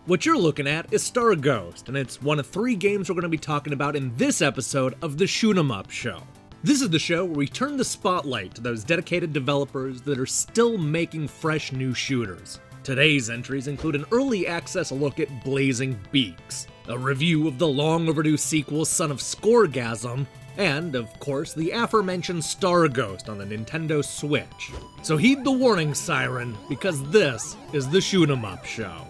What you're looking at is Star Ghost, and it's one of 3 games we're going to be talking about in this episode of the Shoot 'em Up Show. This is the show where we turn the spotlight to those dedicated developers that are still making fresh new shooters. Today's entries include an early access look at Blazing Beaks, a review of the long-overdue sequel Son of Scoregasm, and, of course, the aforementioned Star Ghost on the Nintendo Switch. So heed the warning siren, because this is the Shoot 'em Up Show.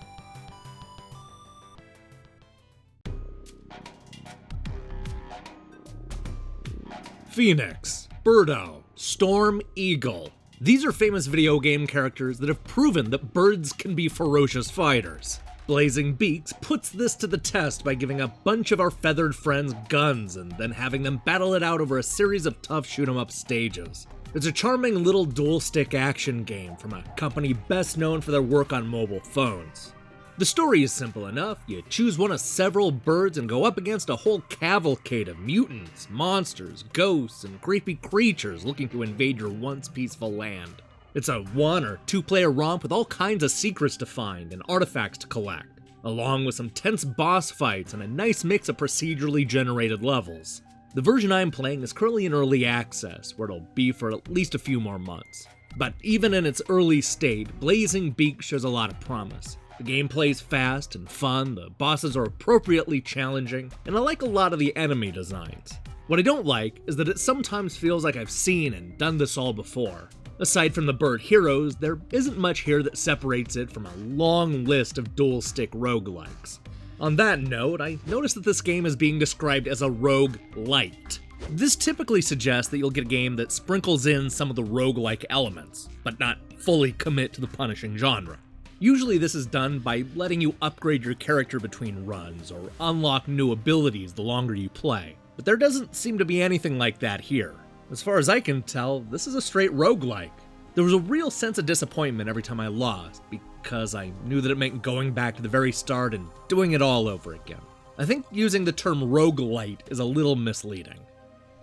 Phoenix, Birdo, Storm, Eagle. These are famous video game characters that have proven that birds can be ferocious fighters. Blazing Beaks puts this to the test by giving a bunch of our feathered friends guns and then having them battle it out over a series of tough shoot-'em-up stages. It's a charming little dual-stick action game from a company best known for their work on mobile phones. The story is simple enough. You choose one of several birds and go up against a whole cavalcade of mutants, monsters, ghosts, and creepy creatures looking to invade your once peaceful land. It's a 1 or 2 player romp with all kinds of secrets to find and artifacts to collect, along with some tense boss fights and a nice mix of procedurally generated levels. The version I'm playing is currently in early access, where it'll be for at least a few more months. But even in its early state, Blazing Beaks shows a lot of promise. The gameplay is fast and fun, the bosses are appropriately challenging, and I like a lot of the enemy designs. What I don't like is that it sometimes feels like I've seen and done this all before. Aside from the bird heroes, there isn't much here that separates it from a long list of dual-stick roguelikes. On that note, I noticed that this game is being described as a roguelite. This typically suggests that you'll get a game that sprinkles in some of the roguelike elements, but not fully commit to the punishing genre. Usually this is done by letting you upgrade your character between runs or unlock new abilities the longer you play, but there doesn't seem to be anything like that here. As far as I can tell, this is a straight roguelike. There was a real sense of disappointment every time I lost, because I knew that it meant going back to the very start and doing it all over again. I think using the term roguelite is a little misleading.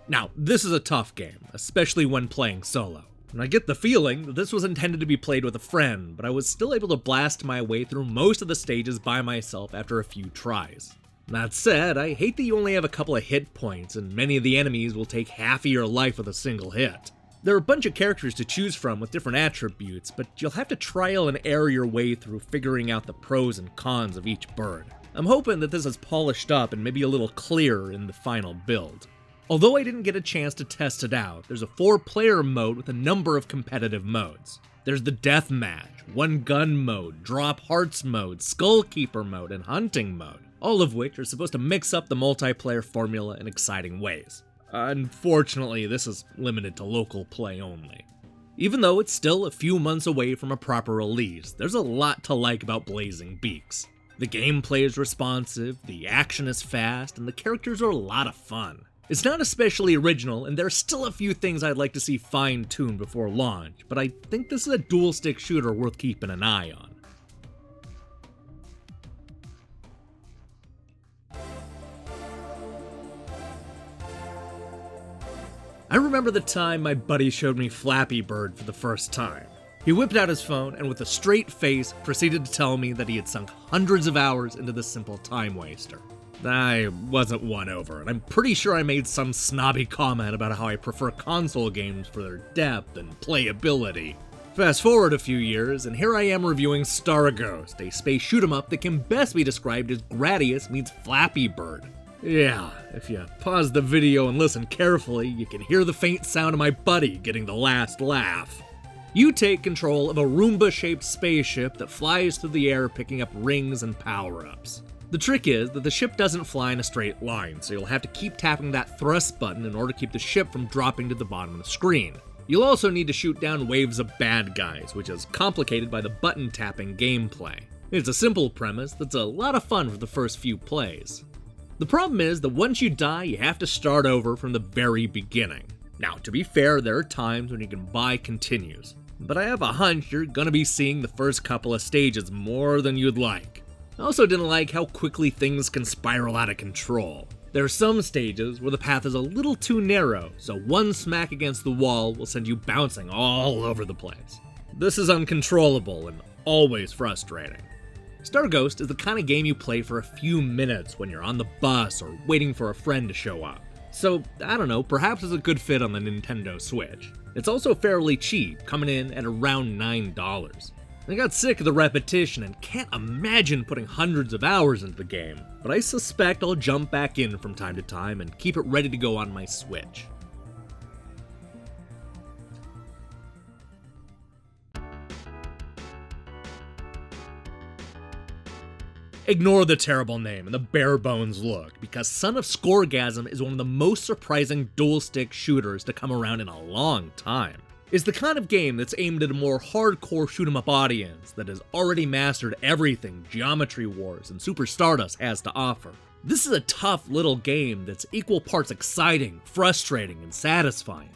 Now, this is a tough game, especially when playing solo. And I get the feeling that this was intended to be played with a friend, but I was still able to blast my way through most of the stages by myself after a few tries. That said, I hate that you only have a couple of hit points, and many of the enemies will take half of your life with a single hit. There are a bunch of characters to choose from with different attributes, but you'll have to trial and error your way through figuring out the pros and cons of each bird. I'm hoping that this is polished up and maybe a little clearer in the final build. Although I didn't get a chance to test it out, there's a 4-player mode with a number of competitive modes. There's the Deathmatch, One Gun mode, Drop Hearts mode, Skullkeeper mode, and Hunting mode, all of which are supposed to mix up the multiplayer formula in exciting ways. Unfortunately, this is limited to local play only. Even though it's still a few months away from a proper release, there's a lot to like about Blazing Beaks. The gameplay is responsive, the action is fast, and the characters are a lot of fun. It's not especially original, and there are still a few things I'd like to see fine-tuned before launch, but I think this is a dual-stick shooter worth keeping an eye on. I remember the time my buddy showed me Flappy Bird for the first time. He whipped out his phone and with a straight face proceeded to tell me that he had sunk hundreds of hours into this simple time waster. I wasn't won over, and I'm pretty sure I made some snobby comment about how I prefer console games for their depth and playability. Fast forward a few years, and here I am reviewing Star Ghost, a space shoot-'em-up that can best be described as Gradius meets Flappy Bird. Yeah, if you pause the video and listen carefully, you can hear the faint sound of my buddy getting the last laugh. You take control of a Roomba-shaped spaceship that flies through the air picking up rings and power-ups. The trick is that the ship doesn't fly in a straight line, so you'll have to keep tapping that thrust button in order to keep the ship from dropping to the bottom of the screen. You'll also need to shoot down waves of bad guys, which is complicated by the button tapping gameplay. It's a simple premise that's a lot of fun for the first few plays. The problem is that once you die, you have to start over from the very beginning. Now, to be fair, there are times when you can buy continues, but I have a hunch you're gonna be seeing the first couple of stages more than you'd like. I also didn't like how quickly things can spiral out of control. There are some stages where the path is a little too narrow, so one smack against the wall will send you bouncing all over the place. This is uncontrollable and always frustrating. Star Ghost is the kind of game you play for a few minutes when you're on the bus or waiting for a friend to show up. So, I don't know, perhaps it's a good fit on the Nintendo Switch. It's also fairly cheap, coming in at around $9. I got sick of the repetition and can't imagine putting hundreds of hours into the game, but I suspect I'll jump back in from time to time and keep it ready to go on my Switch. Ignore the terrible name and the bare bones look, because Son of Scoregasm is one of the most surprising dual-stick shooters to come around in a long time. It's the kind of game that's aimed at a more hardcore shoot-'em-up audience that has already mastered everything Geometry Wars and Super Stardust has to offer. This is a tough little game that's equal parts exciting, frustrating, and satisfying.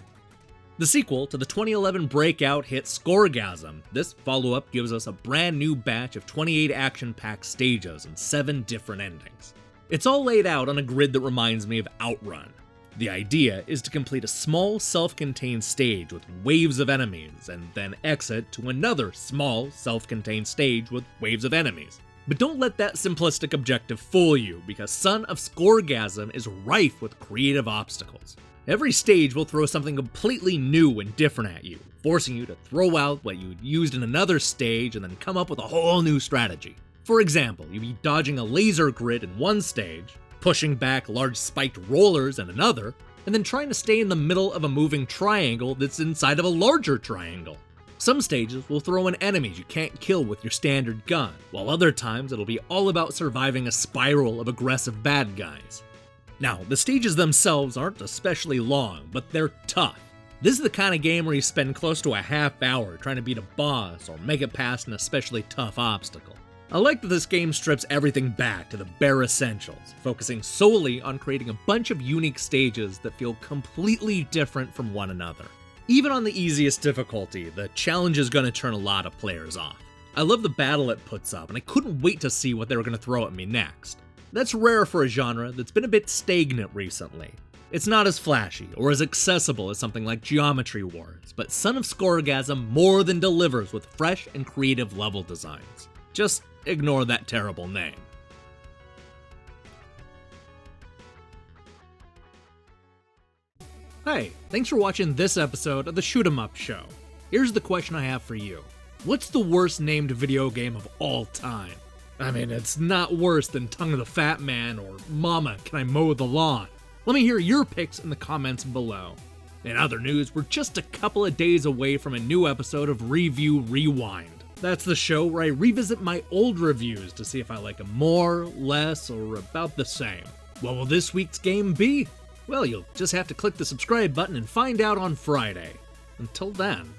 The sequel to the 2011 breakout hit Scoregasm, this follow-up gives us a brand new batch of 28 action-packed stages and 7 different endings. It's all laid out on a grid that reminds me of Outrun. The idea is to complete a small self-contained stage with waves of enemies, and then exit to another small self-contained stage with waves of enemies. But don't let that simplistic objective fool you, because Son of Scoregasm is rife with creative obstacles. Every stage will throw something completely new and different at you, forcing you to throw out what you'd used in another stage and then come up with a whole new strategy. For example, you'd be dodging a laser grid in one stage, pushing back large spiked rollers in another, and then trying to stay in the middle of a moving triangle that's inside of a larger triangle. Some stages will throw in enemies you can't kill with your standard gun, while other times it'll be all about surviving a spiral of aggressive bad guys. Now, the stages themselves aren't especially long, but they're tough. This is the kind of game where you spend close to a half hour trying to beat a boss or make it past an especially tough obstacle. I like that this game strips everything back to the bare essentials, focusing solely on creating a bunch of unique stages that feel completely different from one another. Even on the easiest difficulty, the challenge is going to turn a lot of players off. I love the battle it puts up, and I couldn't wait to see what they were going to throw at me next. That's rare for a genre that's been a bit stagnant recently. It's not as flashy or as accessible as something like Geometry Wars, but Son of Scoregasm more than delivers with fresh and creative level designs. Just ignore that terrible name. Hey, thanks for watching this episode of the Shoot 'em Up Show. Here's the question I have for you. What's the worst named video game of all time? I mean, it's not worse than Tongue of the Fat Man or Mama, Can I Mow the Lawn? Let me hear your picks in the comments below. In other news, we're just a couple of days away from a new episode of Review Rewind. That's the show where I revisit my old reviews to see if I like them more, less, or about the same. What will this week's game be? Well, you'll just have to click the subscribe button and find out on Friday. Until then.